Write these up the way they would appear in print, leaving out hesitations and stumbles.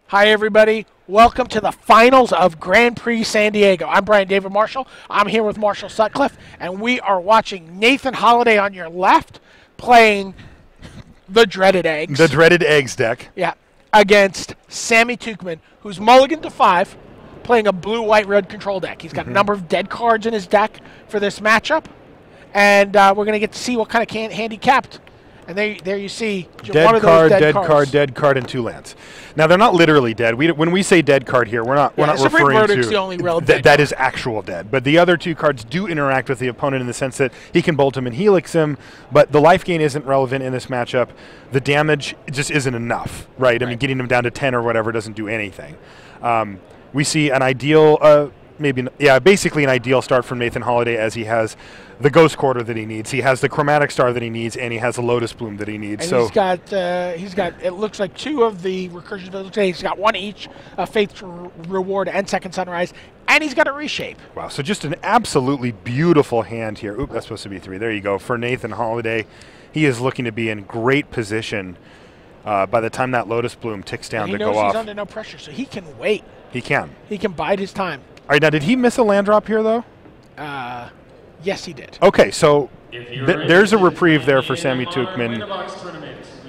Hi, everybody. Welcome to the finals of Grand Prix San Diego. I'm Brian David Marshall. I'm here with Marshall Sutcliffe, and we are watching Nathan Holliday on your left playing the Dreaded Eggs. The Dreaded Eggs deck. Yeah, against Sammy Tukeman, who's mulligan to 5, playing a blue-white-red control deck. He's got a number of dead cards in his deck for this matchup, and we're going to get to see what kind of hand he kept. And there you see one of those dead cards. Dead card, and 2 lands. Now they're not literally dead. When we say dead card here, we're not referring to the only real dead that is actual dead. But the other 2 cards do interact with the opponent in the sense that he can bolt him and helix him. But the life gain isn't relevant in this matchup. The damage just isn't enough, right? I mean, getting him down to 10 or whatever doesn't do anything. We see an ideal. Basically an ideal start from Nathan Holliday, as he has the Ghost Quarter that he needs, he has the Chromatic Star that he needs, and he has the Lotus Bloom that he needs. And so he's got it looks like 2 of the recursion abilities. He's got 1 each, Faith Reward and Second Sunrise, and he's got a Reshape. Wow, so just an absolutely beautiful hand here. Oop, that's supposed to be 3. There you go. For Nathan Holliday, he is looking to be in great position by the time that Lotus Bloom ticks down to go off. He knows he's under no pressure, so he can wait. He can. He can bide his time. All right, now did he miss a land drop here, though? Yes, he did. Okay, so there's a reprieve there for Sammy Tukeman.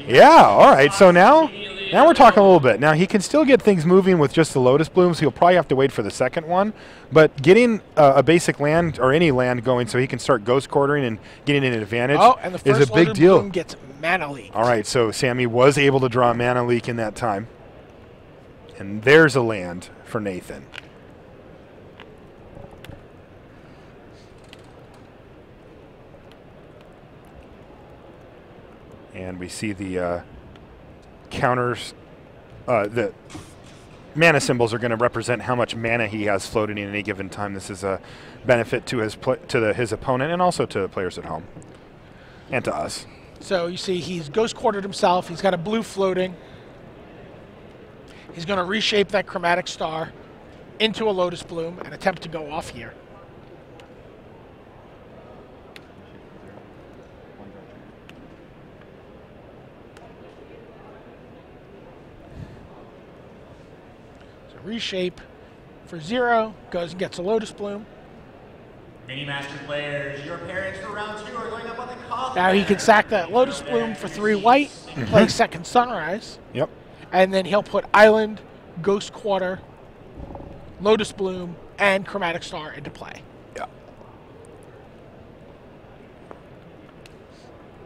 Yeah, all right, so now we're talking a little bit. Now, he can still get things moving with just the Lotus Blooms. He'll probably have to wait for the second one. But getting a basic land or any land going so he can start Ghost Quartering and getting an advantage and the first is a big Lotus deal. Bloom gets Mana Leak. All right, so Sammy was able to draw a Mana Leak in that time. And there's a land for Nathan. And we see the counters. The mana symbols are going to represent how much mana he has floating in any given time. This is a benefit to his opponent and also to the players at home and to us. So you see he's Ghost Quartered himself. He's got a blue floating. He's going to reshape that Chromatic Star into a Lotus Bloom and attempt to go off here. Reshape for 0, goes and gets a Lotus Bloom. Mini Master players, your parents for round 2 are going up on the call. Now he can sack that Lotus Bloom for 3 white, play Second Sunrise. Yep. And then he'll put Island, Ghost Quarter, Lotus Bloom, and Chromatic Star into play. Yeah.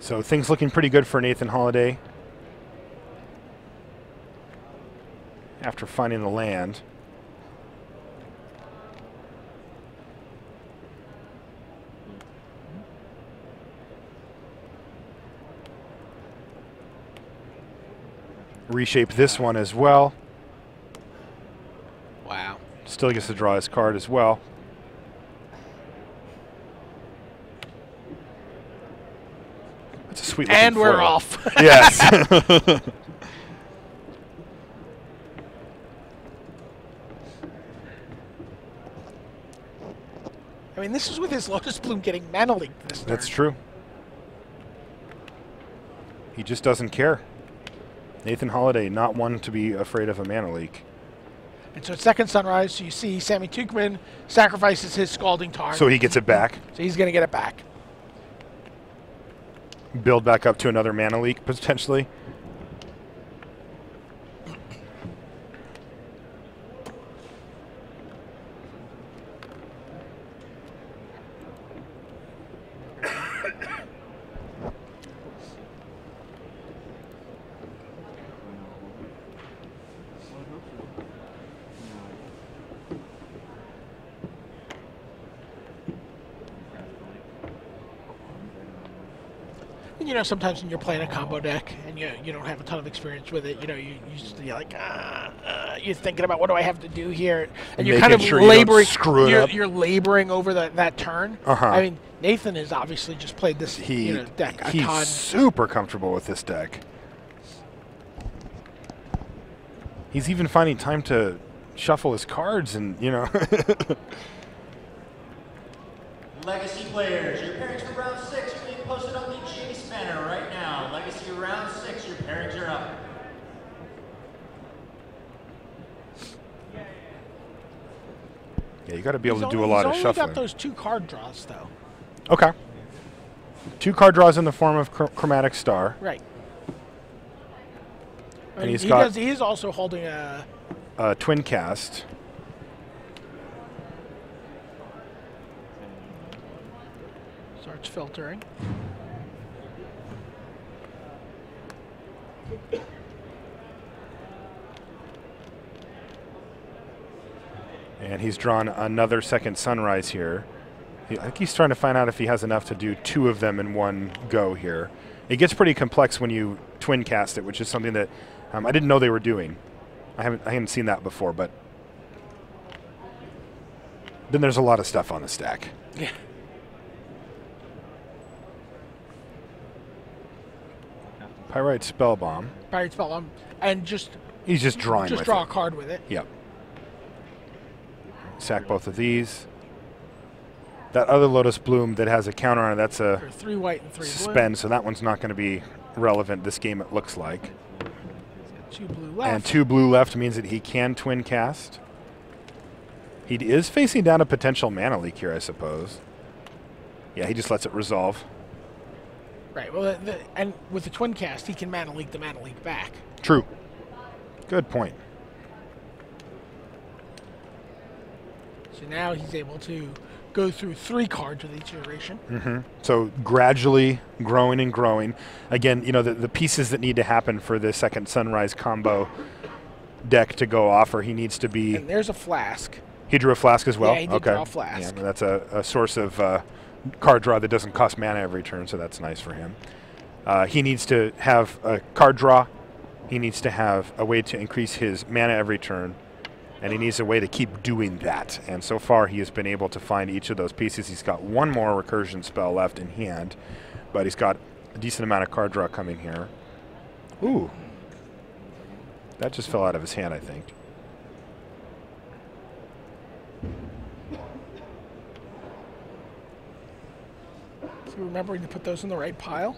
So things looking pretty good for Nathan Holliday. After finding the land. Reshape this one as well. Wow. Still gets to draw his card as well. That's a sweet looking And we're foil. off. Yes. I mean, this is with his Lotus Bloom getting Mana Leak this turn. That's true. He just doesn't care. Nathan Holliday, not one to be afraid of a Mana Leak. And so it's Second Sunrise, so you see Sammy Tukeman sacrifices his Scalding Tarn. So he gets it back. So he's going to get it back. Build back up to another Mana Leak, potentially. You know, sometimes when you're playing a combo deck and you don't have a ton of experience with it, you're like, you're thinking about what do I have to do here, and you're kind of laboring. You're laboring over that turn. I mean, Nathan has obviously just played this deck a ton. He's super comfortable with this deck. He's even finding time to shuffle his cards and Legacy players, your pairings for round 6 are being posted on the Chase banner right now. Legacy round 6, your pairings are up. Yeah, you got to be able to do a lot of shuffling. He's only got those 2 card draws, though. Okay. 2 card draws in the form of Chromatic Star. Right. And he is also holding a Twin Cast. Starts filtering. And he's drawn another second Sunrise here. I think he's trying to find out if he has enough to do 2 of them in one go here. It gets pretty complex when you twin cast it, which is something that I didn't know they were doing. I haven't seen that before, but then there's a lot of stuff on the stack. Yeah. Pyrite Spellbomb. Pyrite Spellbomb, and he's just drawing. Just draw a card with it. Yep. Sack both of these. That other Lotus Bloom that has a counter on it, that's a for 3 white and 3 spend, blue. so that one's not going to be relevant this game, it looks like. 2 blue left. And 2 blue left means that he can twin cast. He is facing down a potential mana leak here, I suppose. Yeah, he just lets it resolve. Right, well, and with the twin cast, he can mana leak the mana leak back. True. Good point. So now he's able to go through 3 cards with each iteration. Mm-hmm. So gradually growing and growing. Again, you know, the pieces that need to happen for the second Sunrise combo deck to go off, or he needs to be... And there's a Flask. He drew a Flask as well? Yeah, he did draw a Flask. Yeah, that's a source of card draw that doesn't cost mana every turn, so that's nice for him. He needs to have a card draw. He needs to have a way to increase his mana every turn. And he needs a way to keep doing that. And so far, he has been able to find each of those pieces. He's got 1 more recursion spell left in hand, but he's got a decent amount of card draw coming here. Ooh. That just fell out of his hand, I think. So remembering to put those in the right pile.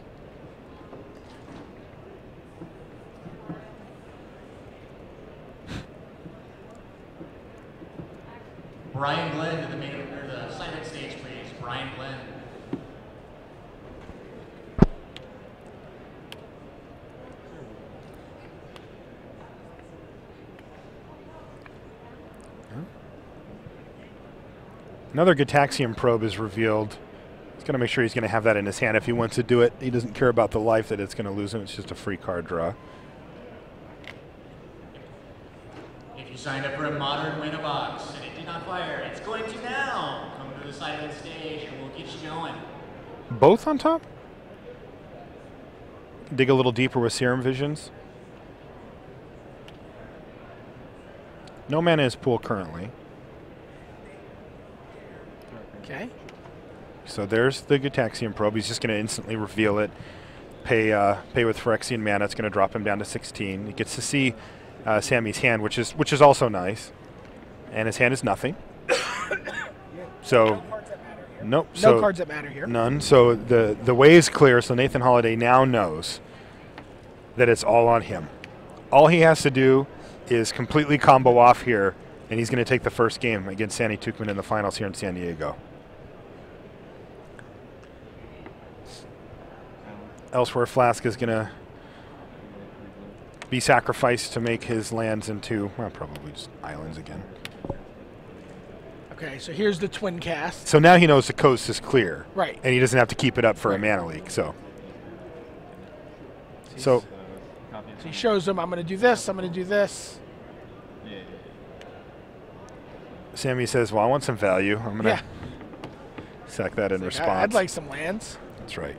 Brian Glenn to the silent stage, please. Brian Glenn. Another Gitaxian Probe is revealed. He's going to make sure he's going to have that in his hand if he wants to do it. He doesn't care about the life that it's going to lose him. It's just a free card draw. If you signed up for a modern win a box and it did not fire, it's going to now. Come to the silent stage and we'll get you going. Both on top? Dig a little deeper with Serum Visions. No mana is pool currently. Okay. So there's the Gitaxian Probe. He's just going to instantly reveal it. Pay with Phyrexian mana. It's going to drop him down to 16. He gets to see Sammy's hand, which is also nice. And his hand is nothing. So nope. No cards that matter here. None. So the way is clear. So Nathan Holiday now knows that it's all on him. All he has to do is completely combo off here, and he's going to take the first game against Sandy Tukeman in the finals here in San Diego. Elsewhere, Flask is going to be sacrificed to make his lands into, well, probably just islands again. Okay, so here's the twin cast. So now he knows the coast is clear. Right. And he doesn't have to keep it up for a mana leak. So he shows him, I'm going to do this, I'm going to do this. Sammy says, well, I want some value. I'm going to sack that in response. I'd like some lands. That's right.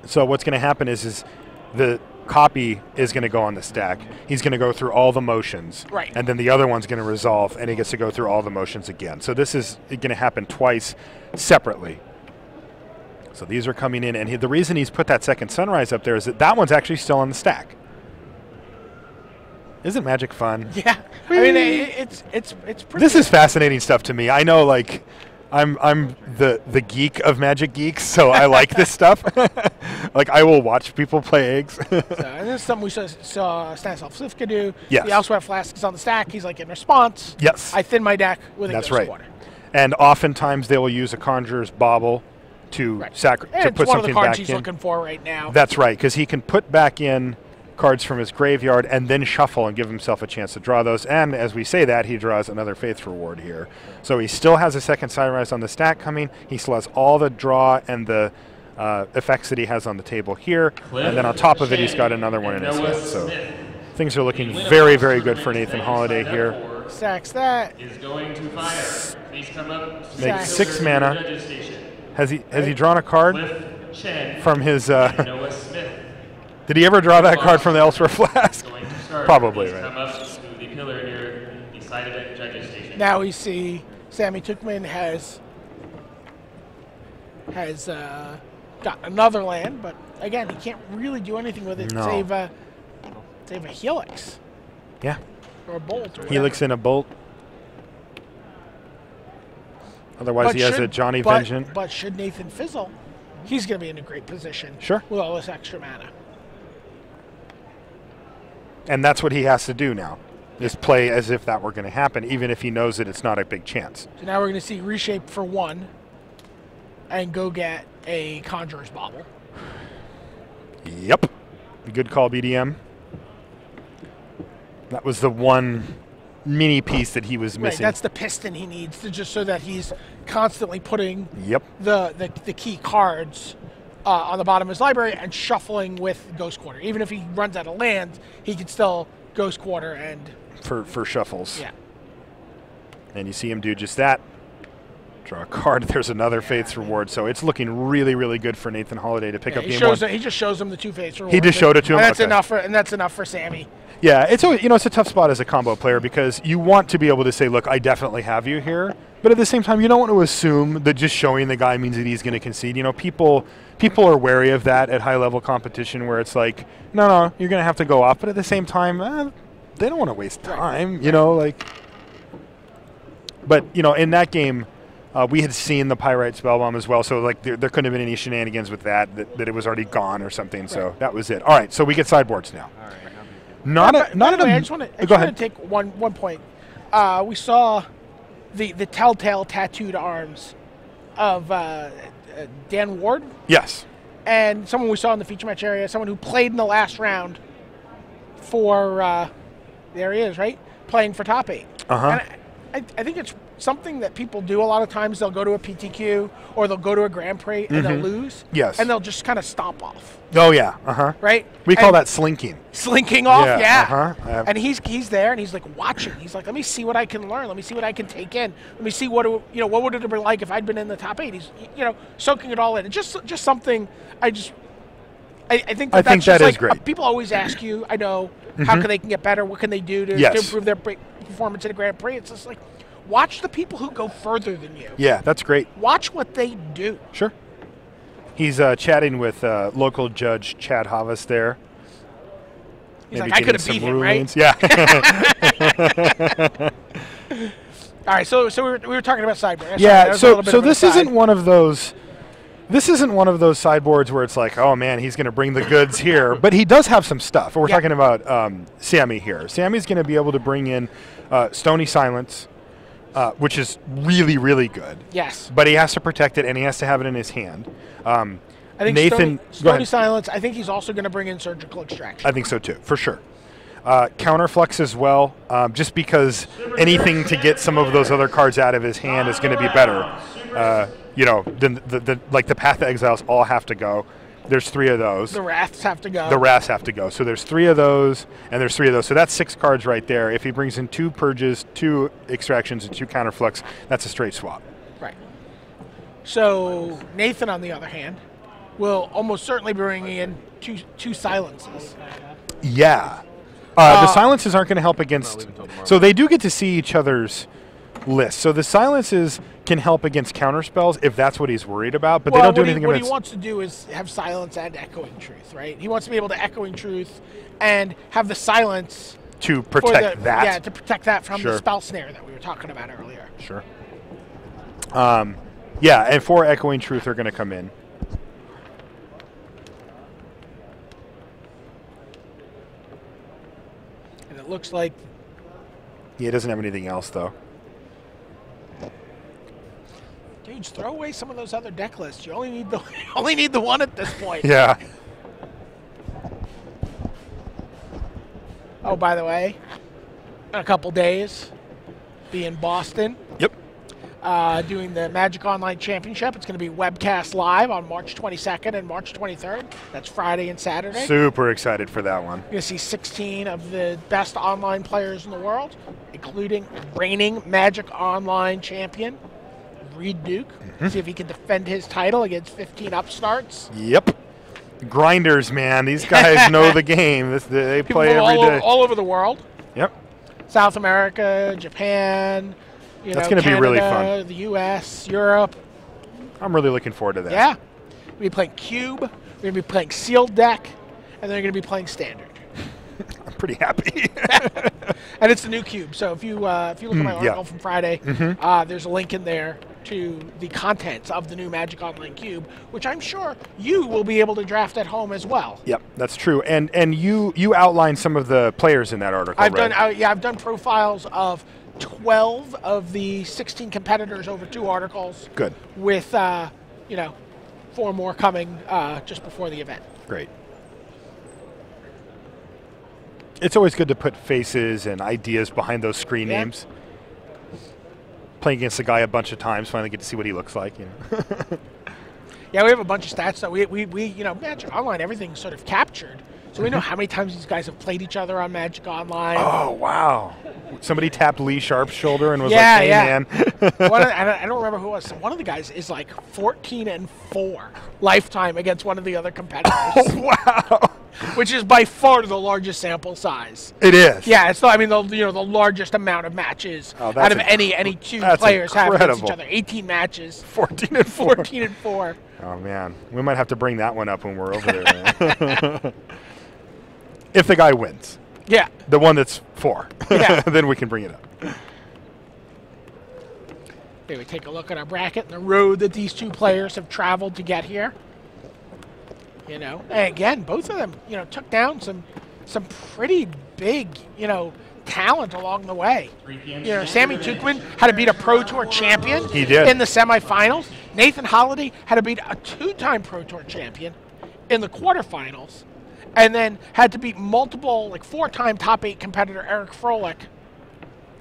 So what's going to happen is the copy is going to go on the stack. He's going to go through all the motions. Right. And then the other one's going to resolve, and he gets to go through all the motions again. So this is going to happen twice separately. So these are coming in, and the reason he's put that second Sunrise up there is that one's actually still on the stack. Isn't Magic fun? Yeah. I mean, it's pretty. This is fascinating stuff to me. I know, like, I'm the geek of Magic Geeks, so I like this stuff. Like, I will watch people play eggs. And this is something we saw Stanislav Slivka do. Yes. He also had flasks on the stack. He's like, in response, yes, I thin my deck with a That's Ghost right. Quarter. And oftentimes they will use a Conjurer's Bauble to Right. put something back in. It's one of the cards he's looking for right now. That's right, because he can put back in cards from his graveyard and then shuffle and give himself a chance to draw those. And as we say that, he draws another Faith Reward here. So he still has a second Siderize on the stack coming. He still has all the draw and the effects that he has on the table here. And then on top of it, he's got another one in his hand. So things are looking very, very good for Nathan Holiday here. Sacks that. Is going to fire. Please come up. Makes 6 mana. Has he drawn a card from his... Did he ever draw that card from the Elsewhere Flask? Probably, right. Now we see Sammy Tukeman has got another land, but again, he can't really do anything with it. No. Save a Helix. Yeah. Or a Bolt. Or Helix and a Bolt. Otherwise, he has a Johnny Vengeance. But should Nathan fizzle, he's going to be in a great position. Sure. With all this extra mana. And that's what he has to do now, is play as if that were going to happen, even if he knows that it's not a big chance. So now we're going to see Reshape for 1 and go get a Conjurer's Bauble. Yep. Good call, BDM. That was the one mini piece that he was missing. Right, that's the piston he needs to just so that he's constantly putting yep. the key cards on the bottom of his library and shuffling with Ghost Quarter. Even if he runs out of land, he can still Ghost Quarter and... For shuffles. Yeah. And you see him do just that. Draw a card. There's another Faith's Reward. So it's looking really, really good for Nathan Holiday to pick up game 1. He just shows him the 2 Faith's Rewards. He just showed it to him? And that's enough for Sammy. Yeah, it's always, it's a tough spot as a combo player because you want to be able to say, look, I definitely have you here. But at the same time, you don't want to assume that just showing the guy means that he's going to concede. People are wary of that at high-level competition where it's like, no, you're going to have to go off. But at the same time, they don't want to waste time, But, in that game, we had seen the Pyrite Spellbomb as well, so like there couldn't have been any shenanigans with that it was already gone or something. Right. So that was it. All right, so we get sideboards now. All right. I just want to take one point. We saw the telltale tattooed arms of Dan Ward. Yes. And someone we saw in the feature match area, someone who played in the last round for, there he is, right? Playing for top 8. Uh-huh. And I think it's something that people do a lot of times. They'll go to a PTQ or they'll go to a Grand Prix and they'll lose. Yes. And they'll just kind of stomp off. Oh, yeah. Uh-huh. Right? We call that slinking. Slinking off, yeah. Uh-huh. And he's there and he's like watching. He's like, let me see what I can learn. Let me see what I can take in. Let me see what would it have been like if I'd been in the top 8. He's soaking it all in. It's just something I think that's just like, great. People always ask you, I know, how they can get better, what can they do to improve their performance in a Grand Prix. It's just like, watch the people who go further than you. Yeah, that's great. Watch what they do. Sure. He's chatting with local judge Chad Havas there. He's like, I could have beat him, right? Yeah. All right, so we were talking about sideboard. Yeah, so this isn't one of those. This isn't one of those sideboards where it's like, oh man, he's going to bring the goods here. But he does have some stuff. We're talking about Sammy here. Sammy's going to be able to bring in Stony Silence, which is really, really good. Yes. But he has to protect it, and he has to have it in his hand. I think Nathan, Stony Silence, I think he's also going to bring in Surgical Extraction. I think so too, for sure. Counterflux as well, just because anything to get some of those other cards out of his hand is going to be better. Then the Path to Exiles all have to go. There's 3 of those. The Wraths have to go. The Wraths have to go. So there's 3 of those, and there's 3 of those. So that's 6 cards right there. If he brings in 2 Purges, 2 Extractions, and 2 Counterflux, that's a straight swap. Right. So Nathan, on the other hand, will almost certainly be bringing in two Silences. Yeah. The Silences aren't going to help against... So they do get to see each other's lists. So the Silences can help against counterspells if that's what he's worried about, but they don't do anything what against... he wants to do is have Silence and Echoing Truth, right? He wants to be able to Echoing Truth and have the Silence... To protect that. Yeah, to protect that from the spell snare that we were talking about earlier. Sure. Yeah, and 4 Echoing Truth are going to come in. And it looks like... Yeah, he doesn't have anything else, though. Dudes, throw away some of those other deck lists. You only need the only need the one at this point. Yeah. Oh, by the way, in a couple days, be in Boston. Yep. Doing the Magic Online Championship. It's going to be webcast live on March 22nd and March 23rd. That's Friday and Saturday. Super excited for that one. You're going to see 16 of the best online players in the world, including reigning Magic Online champion, Reed Duke. See if he can defend his title against 15 upstarts. Yep. Grinders, man. These guys know the game. They play every day. All over the world. Yep. South America, Japan, That's going to be really fun. The U.S., Europe. I'm really looking forward to that. Yeah. We're going to be playing Cube. We're going to be playing Sealed Deck. And then we're going to be playing Standard. I'm pretty happy. And it's the new Cube. So if you look at my article from Friday, there's a link in there to the contents of the new Magic Online Cube, which I'm sure you will be able to draft at home as well. Yep, that's true. And you outlined some of the players in that article. I've done profiles of 12 of the 16 competitors over 2 articles. Good. With 4 more coming just before the event. Great. It's always good to put faces and ideas behind those screen names. Playing against the guy a bunch of times, finally get to see what he looks like. Yeah, we have a bunch of stats though. We Magic Online, everything's sort of captured. So we know how many times these guys have played each other on Magic Online. Oh, wow. Somebody tapped Lee Sharp's shoulder and was like, hey, man. I don't remember who it was. One of the guys is like 14-4 lifetime against one of the other competitors. Oh, wow. Which is by far the largest sample size. It is. Yeah, it's the largest amount of matches out of any 2 players have against each other. 18 matches. 14-4. 14-4. Oh man, we might have to bring that one up when we're over there. If the guy wins. Yeah. The one that's 4. Yeah. Then we can bring it up. Okay, we take a look at our bracket and the road that these 2 players have traveled to get here. And again, both of them, took down some pretty big, talent along the way. Sammy Tukeman had to beat a Pro Tour champion. He did. In the semifinals. Nathan Holliday had to beat a 2-time Pro Tour champion in the quarterfinals. And then had to beat multiple, 4-time top 8 competitor Eric Froelich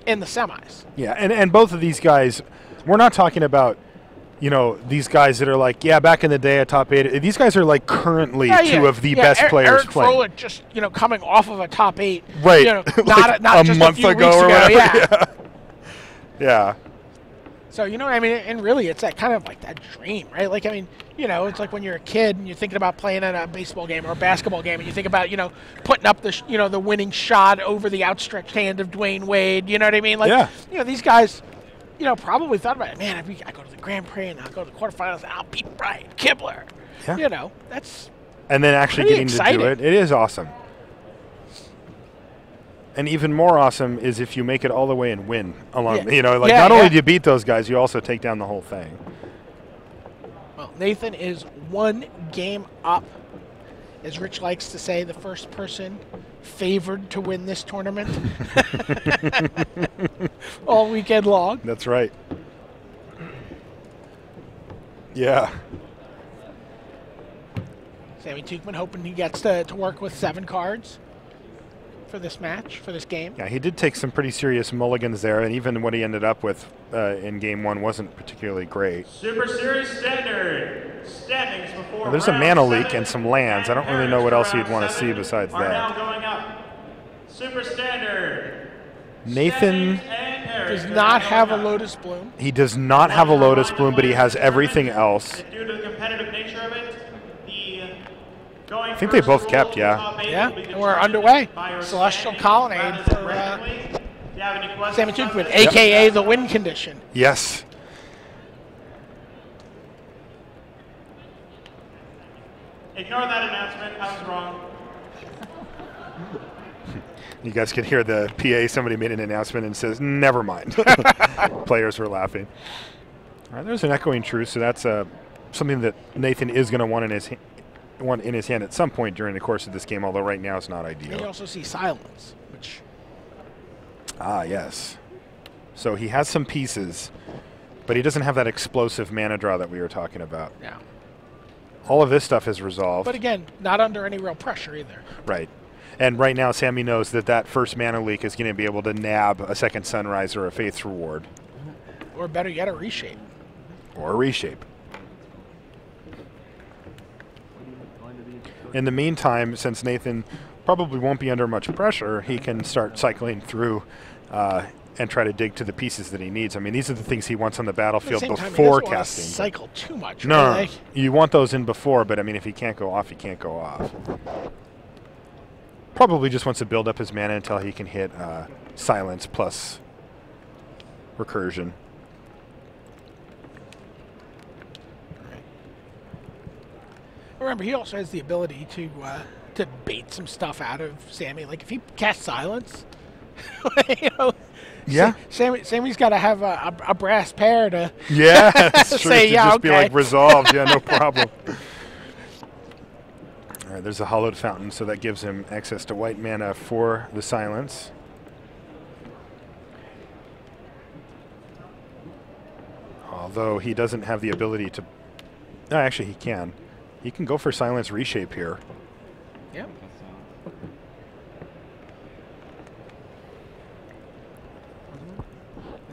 in the semis. Yeah, and both of these guys, we're not talking about, these guys that are back in the day at top 8. These guys are currently 2 of the best players Eric playing. Froelich just, coming off of a top 8. Right. Not just month a few ago weeks or ago. whatever. Yeah. So, and really it's that kind of that dream, right? It's like when you're a kid and you're thinking about playing in a baseball game or a basketball game and you think about, putting up the, the winning shot over the outstretched hand of Dwayne Wade, you know what I mean? These guys, probably thought about it. Man, I go to the Grand Prix and I'll go to the quarterfinals and I'll beat Brian Kibler. Yeah. That's and then actually getting exciting. To do it. It is awesome. And even more awesome is if you make it all the way and win along. Not only do you beat those guys, you also take down the whole thing. Well, Nathan is 1 game up. As Rich likes to say, the first person favored to win this tournament all weekend long. That's right. Yeah. Sammy Tukeman hoping he gets to work with 7 cards for this match, for this game. Yeah, he did take some pretty serious mulligans there, and even what he ended up with in Game 1 wasn't particularly great. Super Series Standard. Standings before well, there's a mana leak and some lands. I don't really know what else you'd want to see besides that. Now going up. Super Standard. Nathan does not have a Lotus Bloom. He does not have a Lotus Bloom, but he has everything else. Due to the competitive nature of it, I think they both kept, yeah. Yeah, and we're underway. Celestial Colonnade for Sammy Tukeman, a.k.a. the win condition. Yes. Ignore that announcement. I was wrong. You guys could hear the PA. Somebody made an announcement and says, never mind. Players were laughing. All right, there's an Echoing Truth, so that's something that Nathan is going to want in his hand at some point during the course of this game, although right now it's not ideal. And you also see Silence, which... Ah, yes. So he has some pieces, but he doesn't have that explosive mana draw that we were talking about. Yeah. All of this stuff is resolved. But again, not under any real pressure either. Right. And right now, Sammy knows that that first mana leak is going to be able to nab a second Sunrise or a Faith's Reward. Or better yet, a Reshape. Or a Reshape. In the meantime, since Nathan probably won't be under much pressure, he can start cycling through and try to dig to the pieces that he needs. I mean, these are the things he wants on the battlefield before casting. Cycle too much. No, really. You want those in before, but I mean, if he can't go off, he can't go off. Probably just wants to build up his mana until he can hit Silence plus Recursion. Remember, he also has the ability to bait some stuff out of Sammy. Like if he casts Silence, you know, yeah, Sammy's got to have a brass pair to say yeah, just be like resolved. Yeah, no problem. All right, there's a Hollowed Fountain, so that gives him access to white mana for the Silence. Although he doesn't have the ability to... No, actually, he can. He can go for Silence Reshape here. Yep.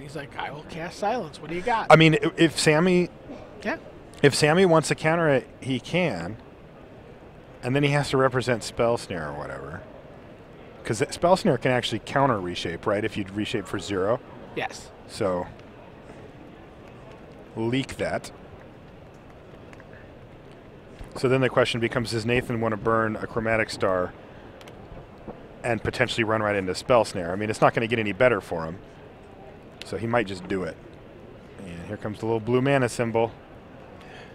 He's like, I will cast Silence. What do you got? I mean, if Sammy... Yeah. If Sammy wants to counter it, he can. And then he has to represent Spell Snare or whatever. Because Spell Snare can actually counter Reshape, right? If you Reshape for 0. Yes. So, leak that. So then the question becomes, does Nathan want to burn a Chromatic Star and potentially run right into Spell Snare? I mean, it's not going to get any better for him. So he might just do it. And here comes the little blue mana symbol.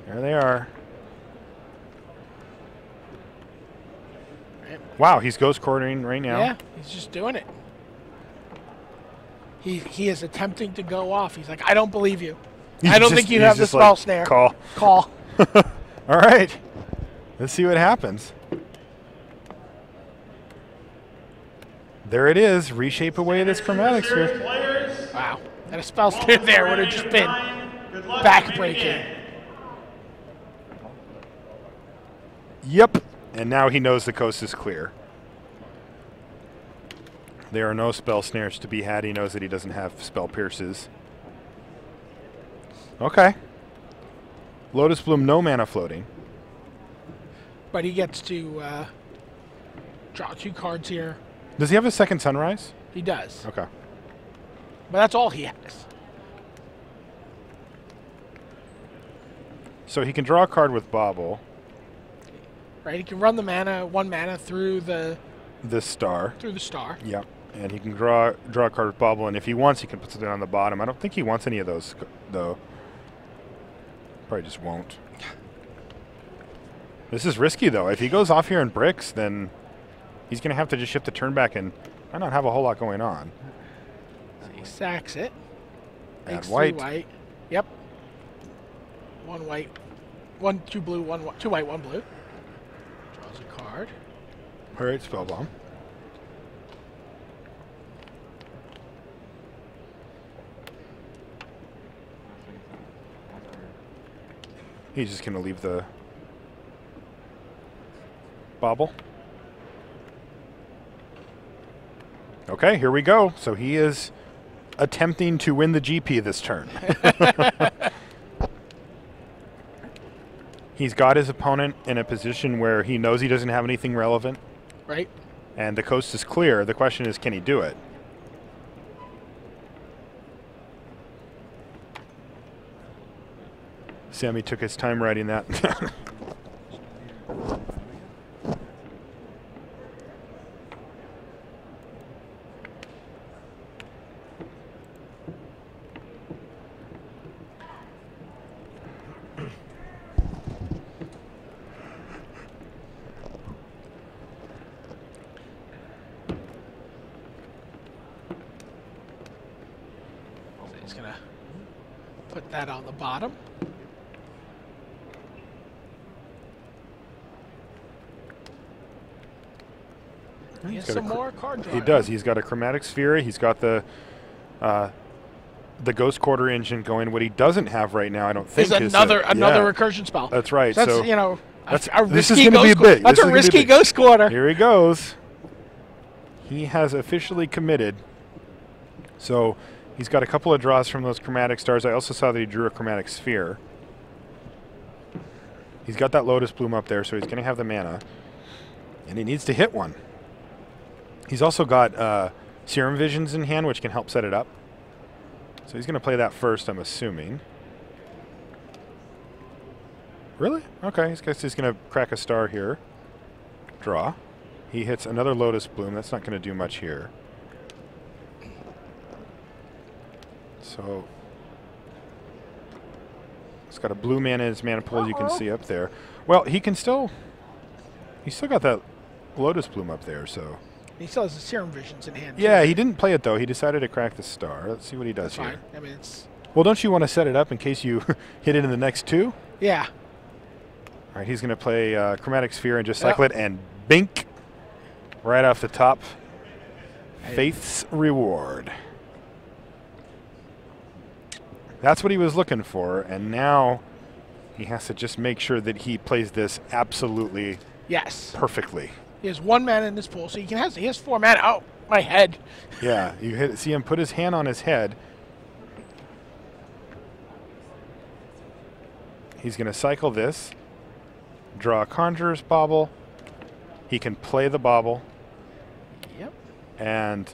There they are. Wow, he's ghost quartering right now. Yeah, he's just doing it. He is attempting to go off. He's like, I don't believe you. I don't think you have the Spell Snare. Call. All right. Let's see what happens. There it is. Reshape away this Chromatic Sphere. Wow. And a Spell Snare there would have just been back-breaking. Yep. And now he knows the coast is clear. There are no Spell Snares to be had. He knows that he doesn't have Spell Pierces. Okay. Lotus Bloom, no mana floating. But he gets to draw 2 cards here. Does he have a second Sunrise? He does. Okay. But that's all he has. So he can draw a card with Bauble. Right, he can run the mana, 1 mana through the star. Through the star. Yep. And he can draw a card with Bauble, and if he wants, he can put something on the bottom. I don't think he wants any of those, though. Probably just won't. This is risky, though. If he goes off here and bricks, then he's going to have to just shift the turn back and might not have a whole lot going on. So he sacks it. Add white. 3 white. Yep. 1 white. 1, 2 blue, 2 white, 1 blue. Draws a card. All right, Spellbomb. He's just going to leave the Bauble. Okay, here we go. So he is attempting to win the GP this turn. He's got his opponent in a position where he knows he doesn't have anything relevant. Right. And the coast is clear. The question is, can he do it? Sammy took his time writing that. Put that on the bottom. He has some more card draw. He does. He's got a Chromatic Sphere. He's got the Ghost Quarter engine going. What he doesn't have right now, I don't think, is another recursion spell. That's right. So that's, so you know, this is going to be big. That's a risky Ghost Quarter. Here he goes. He has officially committed. So he's got a couple of draws from those Chromatic Stars. I also saw that he drew a Chromatic Sphere. He's got that Lotus Bloom up there, so he's going to have the mana. And he needs to hit one. He's also got Serum Visions in hand, which can help set it up. So he's going to play that first, I'm assuming. Really? Okay, I guess he's going to crack a star here. Draw. He hits another Lotus Bloom. That's not going to do much here. So he's got a blue mana in his mana pool, as you can see up there. Well, he still got that Lotus Bloom up there, so. He still has the Serum Visions in hand. Yeah, he didn't play it, though. He decided to crack the star. Let's see what he does here. I mean, it's... Well, don't you want to set it up in case you hit it in the next two? Yeah. All right, he's going to play Chromatic Sphere and just cycle it, and bink, right off the top, Faith's Reward. That's what he was looking for, and now he has to just make sure that he plays this absolutely perfectly. He has 1 mana in this pool, so he has 4 mana. Oh, my head. Yeah, you see him put his hand on his head. He's going to cycle this, draw a Conjurer's Bauble. He can play the Bauble. Yep. And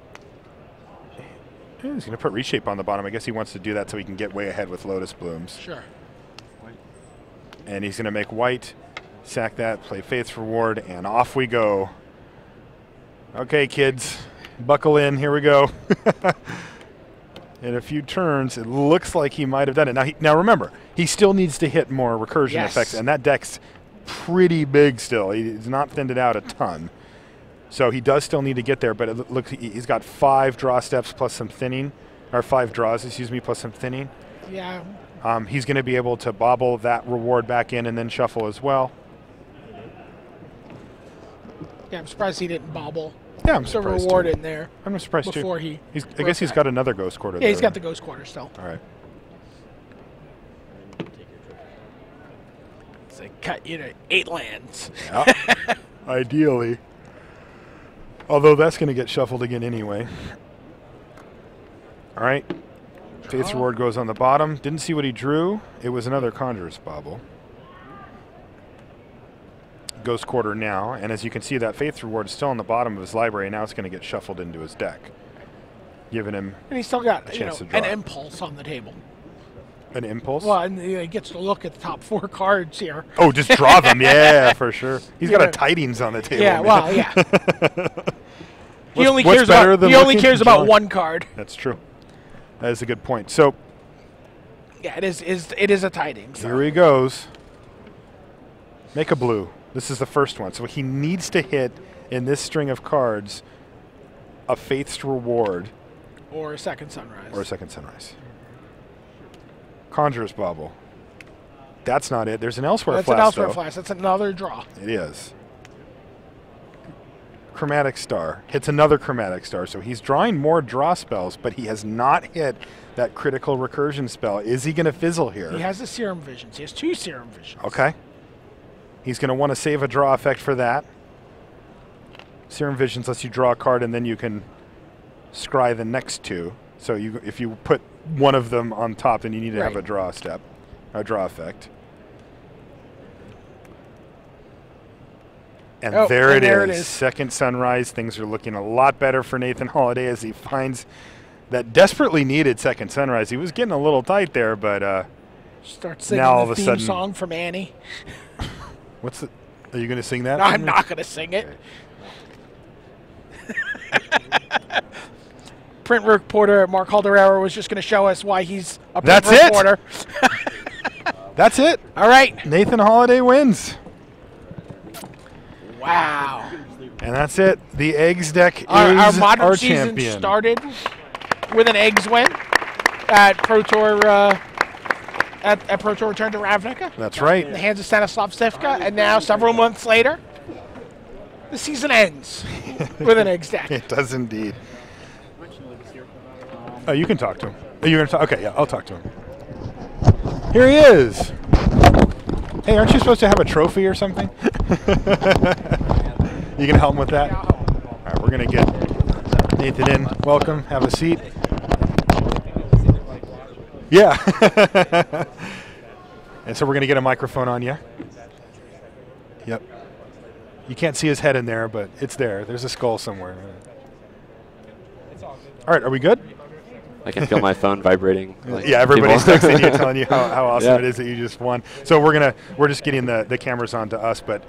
he's going to put Reshape on the bottom. I guess he wants to do that so he can get way ahead with Lotus Blooms. Sure. And he's going to make white, sack that, play Faith's Reward, and off we go. Okay, kids, buckle in. Here we go. In a few turns, it looks like he might have done it. Now remember, he still needs to hit more recursion effects, and that deck's pretty big still. He's not thinned it out a ton. So he does still need to get there, but it looks he's got 5 draw steps plus some thinning, or 5 draws, excuse me, plus some thinning. Yeah. He's going to be able to bobble that reward back in and then shuffle as well. Yeah, I'm surprised he didn't bobble. Yeah, I'm surprised reward too. In there. I'm surprised before too. I guess he's got another Ghost Quarter. Yeah, he's got the Ghost Quarter still. All right. So they cut you to 8 lands. Yeah. Ideally. Although that's going to get shuffled again anyway. All right. Faith's Reward goes on the bottom. Didn't see what he drew. It was another Conjurer's Bauble. Ghost Quarter now, and as you can see, that Faith's Reward is still on the bottom of his library. Now it's going to get shuffled into his deck, giving him and he's still got a chance to draw. An impulse on the table. An impulse? Well, and he gets to look at the top 4 cards here. Oh, just draw them, yeah, for sure. He's got a Tidings on the table. Yeah, man. well, yeah. He only cares about 1 card. That's true. That is a good point. So, yeah, it is a Tidings. Here he goes. Make a blue. This is the first one. So he needs to hit, in this string of cards, a Faith's Reward. Or a Second Sunrise. Conjurer's Bauble. That's not it. There's an Elsewhere Flash. That's an Elsewhere Flash. That's another draw. It is. Chromatic Star. Hits another Chromatic Star. So he's drawing more draw spells, but he has not hit that critical recursion spell. Is he going to fizzle here? He has the Serum Visions. He has 2 Serum Visions. Okay. He's going to want to save a draw effect for that. Serum Visions lets you draw a card, and then you can scry the next 2. So if you put one of them on top, then you need to have a draw step, a draw effect. And there it is. Second Sunrise. Things are looking a lot better for Nathan Holiday as he finds that desperately needed Second Sunrise. He was getting a little tight there, but start singing now all the of a theme sudden, song from Annie. What's the? Are you going to sing that? No, I'm not going to sing it. Print reporter Mark Calderaro was just going to show us why he's a print reporter. That's it. All right. Nathan Holiday wins. Wow. And that's it. The Eggs deck is our modern our season champion. Started with an Eggs win at Pro Tour at Pro Tour Return to Ravnica. That's right. In the hands of Stanislav Sivka, and now several months later, the season ends with an eggs deck. It does indeed. Oh, you can talk to him. Are you going to talk? Okay, yeah, I'll talk to him. Here he is. Hey, aren't you supposed to have a trophy or something? You can help him with that? All right, we're going to get Nathan in. Welcome. Have a seat. Yeah. And so we're going to get a microphone on you. Yep. You can't see his head in there, but it's there. There's a skull somewhere. All right, are we good? I can feel my phone vibrating. Like yeah, everybody's texting you, telling you how awesome it is that you just won. So we're just getting the cameras on to us, but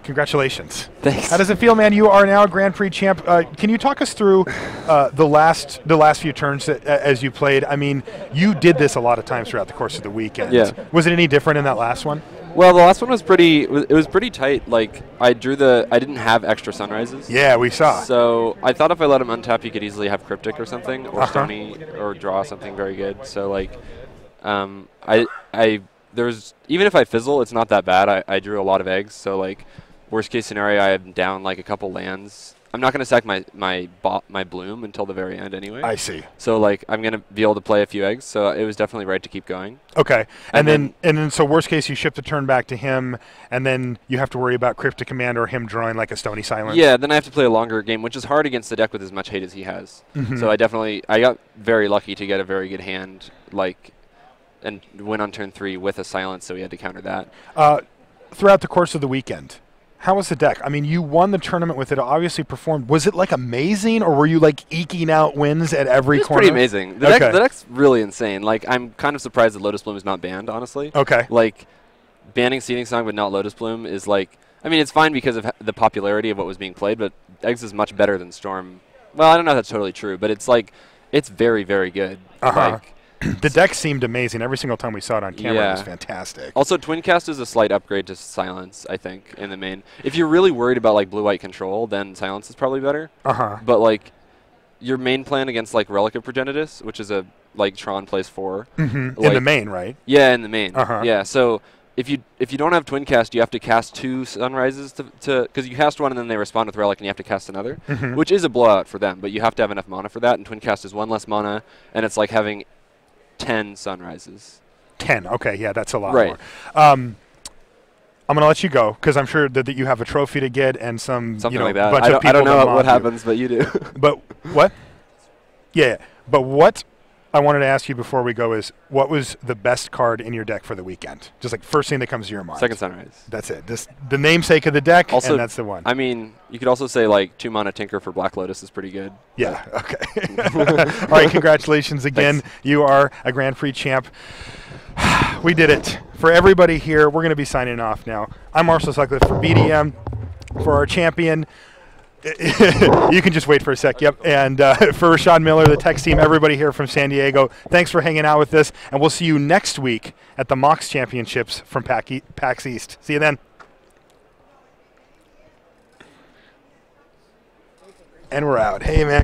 congratulations. Thanks. How does it feel, man? You are now a Grand Prix champ. Can you talk us through the last few turns as you played? I mean, you did this a lot of times throughout the course of the weekend. Yeah. Was it any different in that last one? Well, the last one was it was pretty tight. Like I didn't have extra sunrises. Yeah, we saw. So I thought if I let him untap, you could easily have Cryptic or something, or Stony, or draw something very good. So like, there's even if I fizzle, it's not that bad. I drew a lot of eggs. So like, worst case scenario, I am down like a couple lands. I'm not going to sack my bloom until the very end anyway. I see. So like I'm going to be able to play a few eggs. So it was definitely right to keep going. Okay. And then so worst case you ship the turn back to him, and then you have to worry about Cryptic Command or him drawing like a Stony Silence. Yeah, then I have to play a longer game, which is hard against the deck with as much hate as he has. Mm-hmm. So I got very lucky to get a very good hand, like, and win on turn 3 with a silence, so we had to counter that. Throughout the course of the weekend, how was the deck? I mean, you won the tournament with it. Obviously performed. Was it like amazing, or were you like eking out wins at every corner? It's pretty amazing. The deck's really insane. Like, I'm kind of surprised that Lotus Bloom is not banned, honestly. Okay. Like, banning Seeding Song but not Lotus Bloom is like, I mean, it's fine because of the popularity of what was being played, but Eggs is much better than Storm. Well, I don't know if that's totally true, but it's like, it's very, very good. Like, the deck seemed amazing. Every single time we saw it on camera, it was fantastic. Also, Twincast is a slight upgrade to Silence, I think, in the main. If you're really worried about like blue-white control, then Silence is probably better. But like, your main plan against like Relic of Progenitus, which is a like Tron plays 4. Like, in the main, right? Yeah, in the main. Yeah, so if you don't have Twincast, you have to cast 2 Sunrises to because you cast one and then they respond with Relic and you have to cast another, which is a blowout for them. But you have to have enough mana for that, and Twincast is 1 less mana, and it's like having 10 Sunrises. 10. Okay, yeah, that's a lot more. I'm going to let you go because I'm sure that you have a trophy to get and something like that. Bunch of people I don't know what you. happens, but you do. But what? Yeah, but what I wanted to ask you before we go is, what was the best card in your deck for the weekend? Just like first thing that comes to your mind. Second Sunrise. That's it. Just the namesake of the deck, also, and that's the one. I mean, you could also say like 2 mana Tinker for Black Lotus is pretty good. Yeah, okay. All right, congratulations again. Thanks. You are a Grand Prix champ. We did it. For everybody here, we're going to be signing off now. I'm Marshall Sutcliffe for BDM. For our champion, you can just wait for a sec. Yep. And for Rashad Miller, the tech team, everybody here from San Diego, thanks for hanging out with us. And we'll see you next week at the Mox Championships from PAX East. See you then. And we're out. Hey, man.